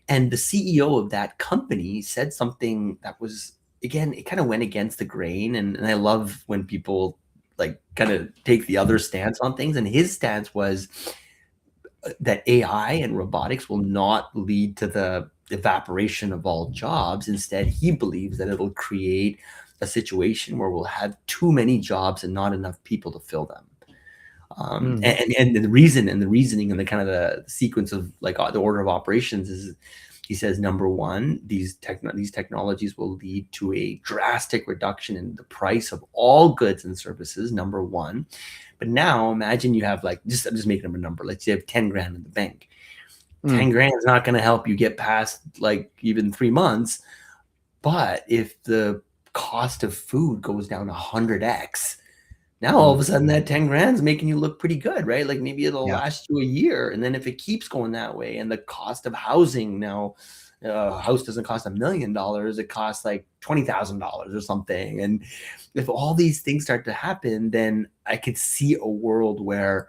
S2: And the CEO of that company said something that was, again, it kind of went against the grain. And I love when people like kind of take the other stance on things. And his stance was that AI and robotics will not lead to the evaporation of all jobs. Instead, he believes that it'll create a situation where we'll have too many jobs and not enough people to fill them. And the reasoning and the kind of the sequence of like the order of operations is, he says, number one, these technologies will lead to a drastic reduction in the price of all goods and services, number one. But now imagine you have like, I'm just making up a number. Let's say you have 10 grand in the bank. 10 grand is not going to help you get past like even 3 months. But if the cost of food goes down 100x, now all of a sudden that 10 grand is making you look pretty good, right? Like maybe it'll
S1: Yeah.
S2: last you a year. And then if it keeps going that way, and the cost of housing now, a house doesn't cost $1 million, it costs like $20,000 or something. And if all these things start to happen, then I could see a world where,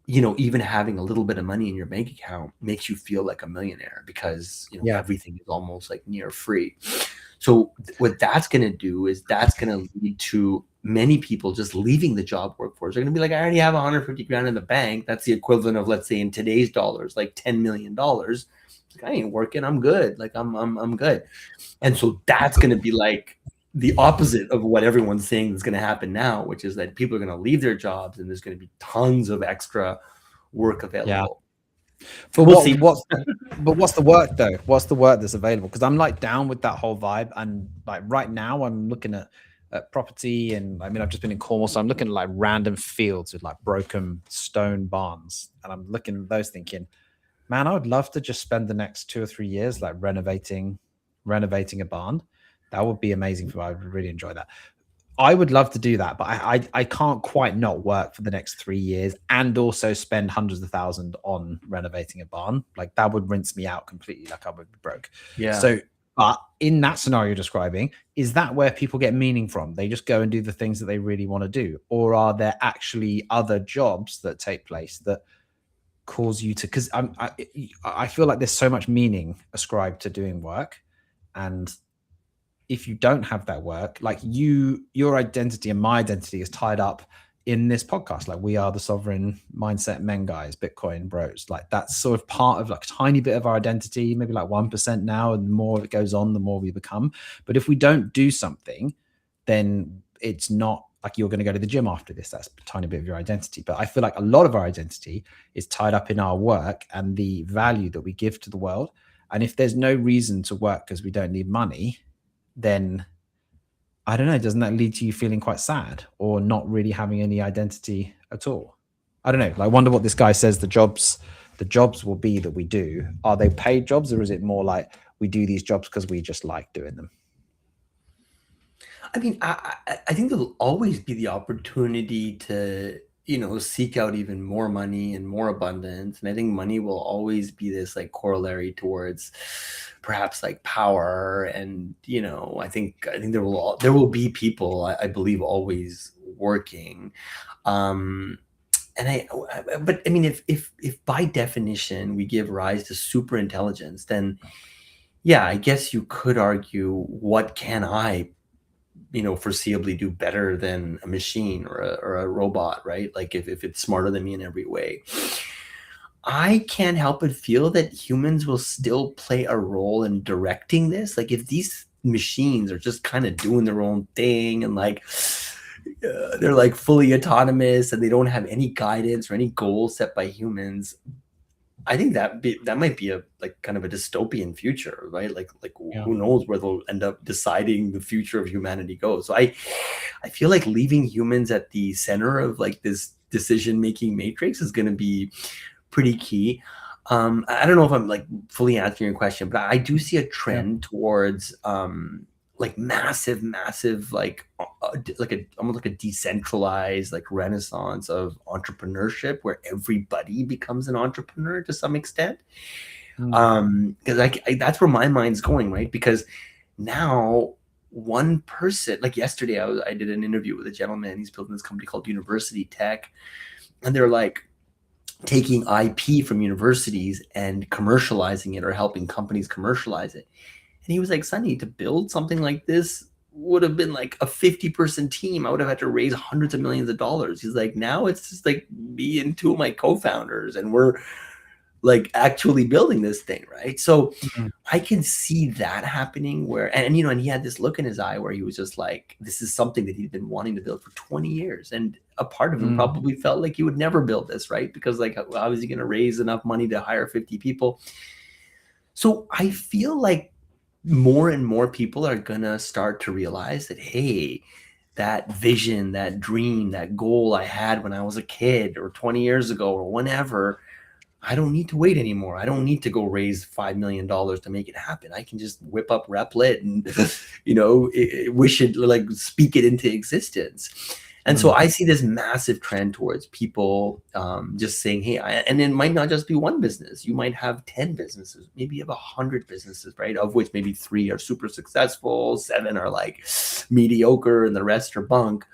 S2: even having a little bit of money in your bank account makes you feel like a millionaire, because
S1: Yeah.
S2: everything is almost like near free. So what that's going to do is that's going to lead to many people just leaving the job workforce. They're going to be like, I already have 150 grand in the bank. That's the equivalent of, let's say in today's dollars, like $10 million. Like, I ain't working. I'm good. Like I'm good. And so that's going to be like the opposite of what everyone's saying is going to happen now, which is that people are going to leave their jobs and there's going to be tons of extra work available.
S1: But
S2: We'll see.
S1: what's the work though? What's the work that's available? Because I'm like down with that whole vibe, and like right now I'm looking at property, and I mean I've just been in Cornwall, so I'm looking at like random fields with like broken stone barns, and I'm looking at those thinking, man, I would love to just spend the next 2 or 3 years like renovating a barn. That would be amazing for me. I would really enjoy that. I would love to do that, but I can't quite not work for the next 3 years and also spend hundreds of thousands on renovating a barn. Like that would rinse me out completely. Like I would be broke.
S2: Yeah.
S1: So, but in that scenario you're describing, is that where people get meaning from? They just go and do the things that they really want to do, or are there actually other jobs that take place that cause you to? Because I feel like there's so much meaning ascribed to doing work, and if you don't have that work, like your identity and my identity is tied up in this podcast. Like we are the sovereign mindset men guys, Bitcoin bros. Like that's sort of part of like a tiny bit of our identity, maybe like 1% now, and the more it goes on, the more we become. But if we don't do something, then it's not like you're going to go to the gym after this. That's a tiny bit of your identity. But I feel like a lot of our identity is tied up in our work and the value that we give to the world. And if there's no reason to work because we don't need money, then I don't know, doesn't that lead to you feeling quite sad or not really having any identity at all? I don't know. Like, I wonder what this guy says the jobs will be that we do. Are they paid jobs, or is it more like we do these jobs because we just like doing them?
S2: I mean, I think there'll always be the opportunity to, seek out even more money and more abundance. And I think money will always be this like corollary towards perhaps like power. And, I think there will be people, I believe, always working. But I mean, if by definition we give rise to super intelligence, then yeah, I guess you could argue, what can I foreseeably do better than a machine or a robot, right? Like if it's smarter than me in every way. I can't help but feel that humans will still play a role in directing this. Like if these machines are just kind of doing their own thing and like they're like fully autonomous and they don't have any guidance or any goals set by humans, I think that might be a like kind of a dystopian future, right? Like
S1: Yeah.
S2: who knows where they'll end up deciding the future of humanity goes. So I feel like leaving humans at the center of like this decision making matrix is going to be pretty key. I don't know if I'm like fully answering your question, but I do see a
S1: Yeah.
S2: trend towards like massive like almost like a decentralized like renaissance of entrepreneurship where everybody becomes an entrepreneur to some extent. Because that's where my mind's going, right? Because now one person, like yesterday, I did an interview with a gentleman. He's building this company called University Tech, and they're like taking IP from universities and commercializing it or helping companies commercialize it. And he was like, Sonny, to build something like this would have been like a 50-person team. I would have had to raise hundreds of millions of dollars. He's like, now it's just like me and two of my co-founders, and we're like actually building this thing, right? So I can see that happening where, and you know, and he had this look in his eye where he was just like, this is something that he'd been wanting to build for 20 years. And a part of him probably felt like he would never build this, right? Because like, how is he going to raise enough money to hire 50 people? So I feel like more and more people are going to start to realize that, hey, that vision, that dream, that goal I had when I was a kid or 20 years ago or whenever, I don't need to wait anymore. I don't need to go raise $5 million to make it happen. I can just whip up Replit and, you know, wish it, like speak it into existence. And so I see this massive trend towards people just saying, hey, and it might not just be one business. You might have 10 businesses, maybe you have 100 businesses, right? Of which maybe 3 are super successful, 7 are like mediocre, and the rest are bunk.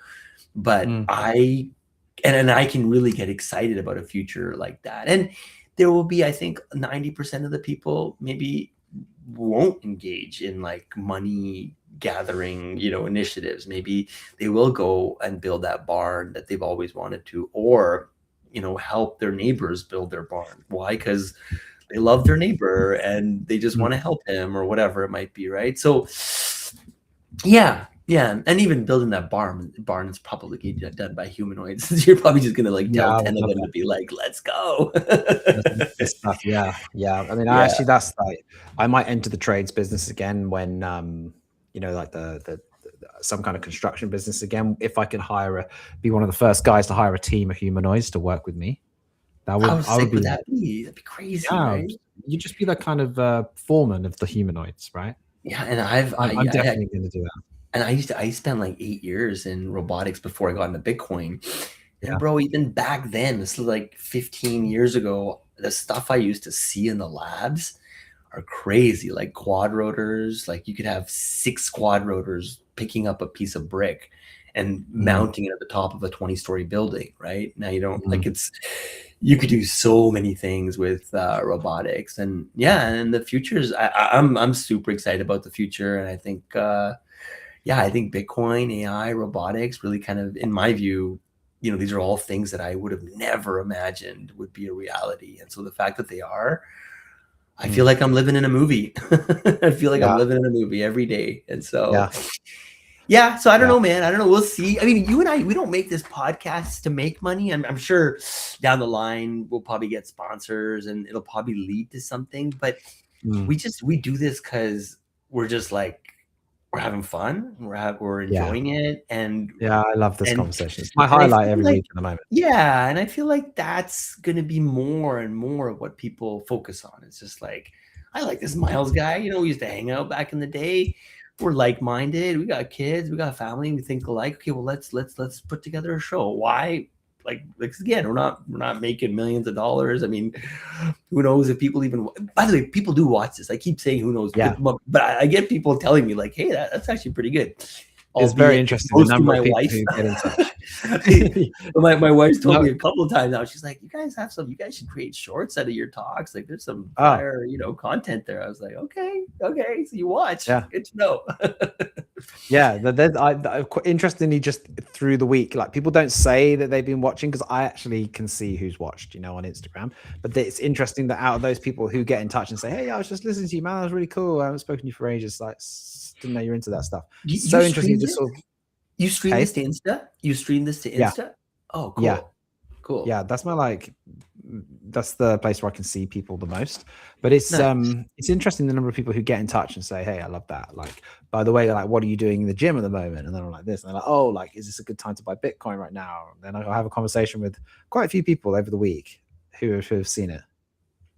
S2: But I can really get excited about a future like that. And there will be, I think, 90% of the people maybe won't engage in like money gathering, you know, initiatives. Maybe they will go and build that barn that they've always wanted to, or, you know, help their neighbors build their barn. Why? Because they love their neighbor and they just want to help him or whatever it might be, right? So yeah, and even building that barn is probably done by humanoids. You're probably just gonna like tell 10 of them to be like, "Let's go."
S1: This stuff, yeah. I mean,
S2: Yeah.
S1: actually, that's like, I might enter the trades business again when, you know, like the some kind of construction business again. If I can be one of the first guys to hire a team of humanoids to work with me, I
S2: How
S1: would
S2: sick
S1: be
S2: would
S1: like,
S2: that be? That'd be crazy,
S1: yeah,
S2: right?
S1: you just be that kind of foreman of the humanoids, right?
S2: Yeah, and
S1: I'm definitely going to do that.
S2: And I spent like 8 years in robotics before I got into Bitcoin.
S1: Yeah.
S2: And bro, even back then, this is like 15 years ago, the stuff I used to see in the labs are crazy. Like quad rotors, like you could have 6 quad rotors picking up a piece of brick and mounting it at the top of a 20-story building, right? Now you don't like you could do so many things with robotics. And yeah, and the future's I'm super excited about the future. And I think I think Bitcoin, AI, robotics really kind of, in my view, you know, these are all things that I would have never imagined would be a reality. And so the fact that they are, I feel like I'm living in a movie. I feel like I'm living in a movie every day. And so, so I don't know, man. I don't know. We'll see. I mean, you and I, we don't make this podcast to make money. I'm sure down the line, we'll probably get sponsors and it'll probably lead to something. But we do this because we're just like, we're having fun. We're enjoying it. And
S1: I love this conversation. It's my highlight every week at the moment.
S2: Yeah. And I feel like that's going to be more and more of what people focus on. It's just like, I like this Miles guy. You know, we used to hang out back in the day. We're like-minded. We got kids. We got family. We think alike. Okay, well, let's put together a show. Why? Like again, we're not making millions of dollars. I mean, who knows if people even, by the way, people do watch this. I keep saying who knows, but I get people telling me like, hey, that's actually pretty good.
S1: It's very interesting. The number of people who get in touch.
S2: my wife's told me a couple of times now. She's like, you guys should create shorts out of your talks. Like there's some fire, you know, content there. I was like, okay. So you watch. Yeah. Good to know.
S1: Interestingly, just through the week, like people don't say that they've been watching because I actually can see who's watched, you know, on Instagram. But it's interesting that out of those people who get in touch and say, hey, I was just listening to you, man, that was really cool. I haven't spoken to you for ages. Like, didn't know you're into that stuff. So interesting.
S2: You stream this to Insta? You stream this to Insta?
S1: Yeah.
S2: Oh, cool. Cool.
S1: Yeah, that's that's the place where I can see people the most. But it's interesting the number of people who get in touch and say, hey, I love that. Like, by the way, like, what are you doing in the gym at the moment? And then I'm like this. And they're like, oh, like, is this a good time to buy Bitcoin right now? And then I'll have a conversation with quite a few people over the week who have seen it.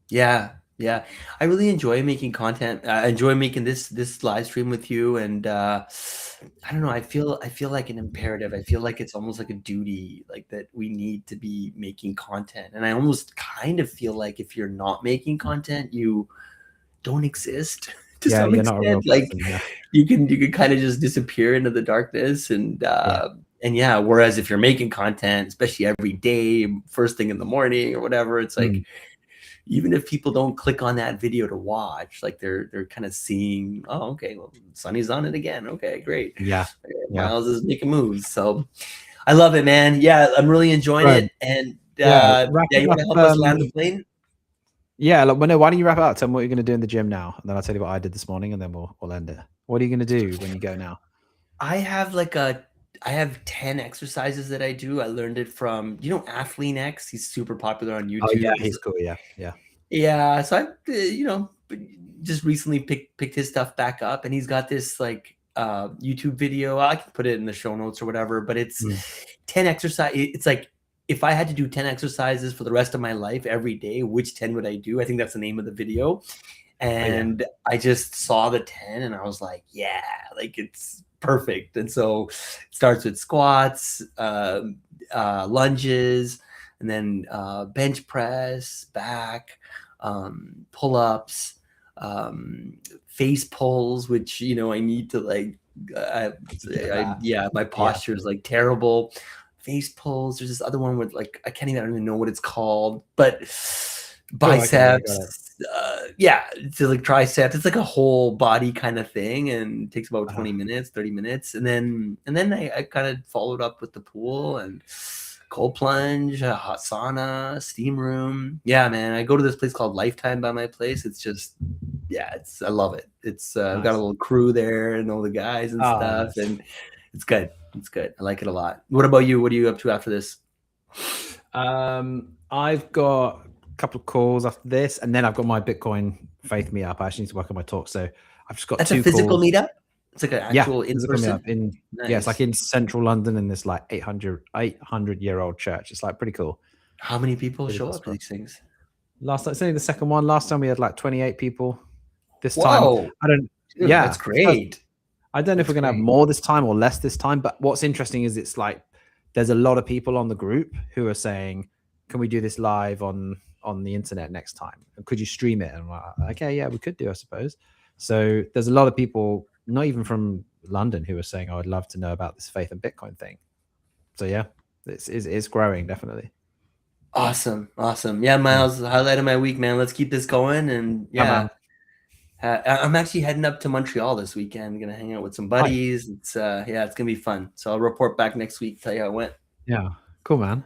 S2: Yeah. Yeah, I really enjoy making content. I enjoy making this live stream with you, and I don't know. I feel like an imperative. I feel like it's almost like a duty, like that we need to be making content. And I almost kind of feel like if you're not making content, you don't exist to
S1: Yeah,
S2: some
S1: you're not a real
S2: extent. Like
S1: person. Yeah,
S2: you can kind of just disappear into the darkness,
S1: yeah.
S2: and yeah. Whereas if you're making content, especially every day, first thing in the morning or whatever, it's like
S1: Mm,
S2: even if people don't click on that video to watch, like they're kind of seeing, oh, okay, well, Sonny's on it again. Okay, great.
S1: yeah, yeah.
S2: Miles is making moves. So I love it, man. Yeah, I'm really enjoying
S1: Right.
S2: it. And
S1: Yeah, wrap
S2: yeah,
S1: it
S2: you want
S1: up.
S2: to help us land the plane?
S1: Yeah, like, well, no, why don't you wrap it up? Tell me what you're going to do in the gym now, and then I'll tell you what I did this morning, and then we'll end it. What are you going to do when you go now?
S2: I have 10 exercises that I do. I learned it from, Athlean X. He's super popular on
S1: Oh yeah,
S2: YouTube.
S1: he's cool. Yeah, yeah.
S2: Yeah, so I, just recently picked his stuff back up, and he's got this like YouTube video. I can put it in the show notes or whatever, but it's
S1: Mm.
S2: 10 exercise. It's like if I had to do 10 exercises for the rest of my life every day, which 10 would I do? I think that's the name of the video.
S1: Oh yeah.
S2: And I just saw the 10 and I was like, yeah, like it's perfect. And so it starts with squats, lunges, and then bench press, back, pull-ups, face pulls, which I need to like.
S1: Get that.
S2: Yeah, my
S1: Yeah.
S2: posture is like terrible. Face pulls. There's this other one with like I don't even know what it's called, but
S1: Cool. Okay. Yeah, got it.
S2: biceps. Yeah, to like triceps. It's like a whole body kind of thing, and it takes about
S1: Uh-huh.
S2: 20 minutes, 30 minutes, and then I kind of followed up with the pool and cold plunge, hot sauna, steam room. Yeah, man, I go to this place called Lifetime by my place. It's just, yeah, I love it. It's I've got a
S1: Nice.
S2: little crew there and all the guys and
S1: Oh,
S2: stuff,
S1: nice.
S2: and it's good. It's good. I like it a lot. What about you? What are you up to after this?
S1: I've got a couple of calls after this, and then I've got my Bitcoin faith meetup. I actually need to work on my talk, so I've just got
S2: That's a
S1: two
S2: physical
S1: calls.
S2: meetup. It's like an
S1: Yeah,
S2: actual in
S1: physical meetup
S2: person.
S1: in yeah, it's like
S2: Nice.
S1: in central London in this like 800-year-old church. It's like pretty cool.
S2: How many people
S1: Really
S2: show
S1: cool
S2: up to
S1: spot.
S2: these things?
S1: Last it's only the second one. Last time we had like 28 people. This time
S2: Whoa,
S1: I don't.
S2: dude,
S1: Yeah,
S2: that's great.
S1: I don't know if
S2: That's
S1: we're gonna have
S2: great.
S1: more this time or less this time. But what's interesting is it's like there's a lot of people on the group who are saying, "Can we do this live on the internet next time? And could you stream it?" And I'm like, okay, yeah, we could do, I suppose. So there's a lot of people, not even from London, who are saying, "I would love to know about this faith and Bitcoin thing." So yeah, it's growing definitely.
S2: Awesome. Awesome. Yeah,
S1: Mm.
S2: Miles, highlight of my week, man. Let's keep this going. And
S1: Yeah,
S2: yeah,
S1: man.
S2: I'm actually heading up to Montreal this weekend. Gonna hang out with some
S1: Nice.
S2: buddies. It's yeah, it's gonna be fun. So I'll report back next week, tell you how it went.
S1: Yeah, cool, man.